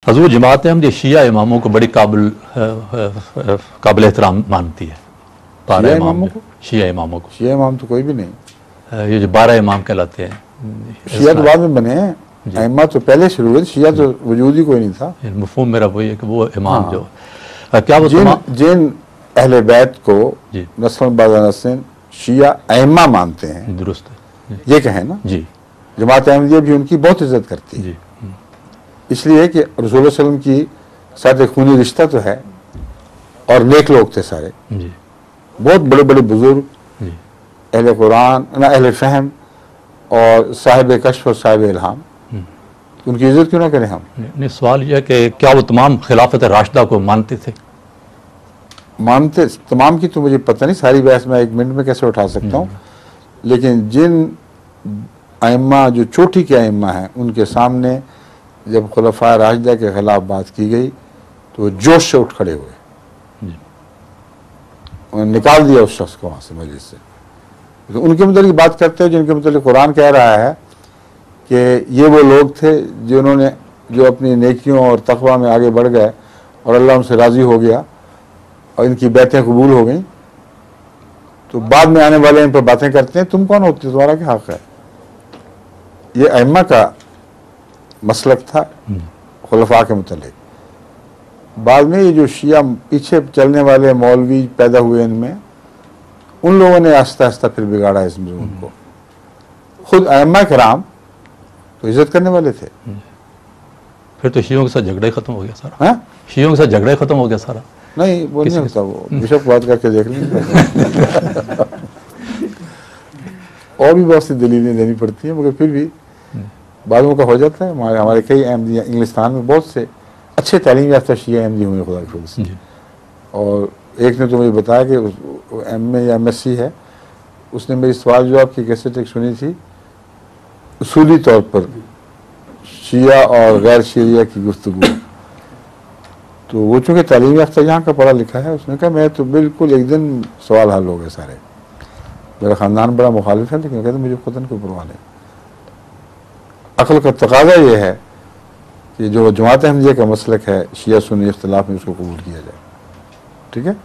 हजूर जमात अहमदिया शिया इमामों को बड़ी काबिल एहतराम मानती है। 12 इमामों को, शिया इमामों को। शिया इमाम तो कोई भी नहीं, ये जो 12 इमाम कहलाते हैं। शिया तो बाद में बने हैं, अइम्मा तो पहले शुरू हुए, शिया तो वजूद ही कोई नहीं था। मफहूम मेरा वही है कि वो इमाम जो क्या वो जिन अहले बैत को नस्ल बाज़ा नस्ल शिया अइम्मा मानते हैं, दुरुस्त ये कहें ना जी, जमात अहमदिया भी उनकी बहुत इज्जत करती है, इसलिए कि रसूल सल्लम की साथ एक खूनी रिश्ता तो है और नेक लोग थे सारे जी, बहुत बड़े बड़े बुजुर्ग, अहले कुरान ना अहले फहम और साहिब कश्फ और साहिब इल्हाम, उनकी इज्जत क्यों ना करें हम। नहीं, सवाल यह है कि क्या वो तमाम खिलाफत राशिदा को मानते थे? मानते तमाम की तो मुझे पता नहीं, सारी बहस मैं एक मिनट में कैसे उठा सकता हूँ, लेकिन जिन अइम्मा जो चोटी के अइम्मा हैं उनके सामने जब खुलफा राशिदा के खिलाफ बात की गई तो वो जोश से उठ खड़े हुए, उन्होंने निकाल दिया उस शख्स को वहाँ से, मजलिस से। तो उनके मतलब बात करते हैं जिनके मतलब कुरान कह रहा है कि ये वो लोग थे जिन्होंने जो अपनी नेकियों और तकवा में आगे बढ़ गए और अल्लाह उनसे राज़ी हो गया और इनकी बातें कबूल हो गई, तो बाद में आने वाले इन पर बातें करते हैं, तुम कौन होती हो, तुम्हारा क्या हक़ है। ये अइम्मा का मसलक था खुलफा के मुतल्लिक़। बाद में ये जो शिया पीछे चलने वाले मौलवी पैदा हुए इनमें, उन लोगों ने आस्ता आस्ता फिर बिगाड़ा इस मज़मून को। खुद अइम्मा किराम तो इज्जत करने वाले थे। फिर तो शियों के साथ झगड़ा ही खत्म हो गया सारा। हाँ, शियों के साथ झगड़ा ही खत्म हो गया सारा। नहीं वो नहीं होता, वो बिशप बात करके देख लेंगे। और भी बहुत सी दलीलें देनी पड़ती हैं, मगर फिर भी बादों का हो जाता है। हमारे कई अहमदिया इंग्लिस्तान में बहुत से अच्छे तालीम याफ्ता शिया अहमदी हुए खुदा के फजल से, और एक ने तो मुझे बताया कि MA या MSc है, उसने मेरी सवाल जवाब की कैसेट एक सुनी थी, उसूली तौर पर शिया और गैर शिया की गुफ्तगू। तो वो चूँकि तालीम याफ्ता यहाँ का पढ़ा लिखा है, उसने कहा मैं तो बिल्कुल एक दिन सवाल हल हो गए सारे। मेरा ख़ानदान बड़ा मुखालिफ है, लेकिन कहते मुझे खुदन को परवाह नहीं। अक्ल का तकाज़ा ये है कि जो जमात अहमदिया का मसलक है शिया सुन्नी इख्तिलाफ में, उसको कबूल किया जाए। ठीक है।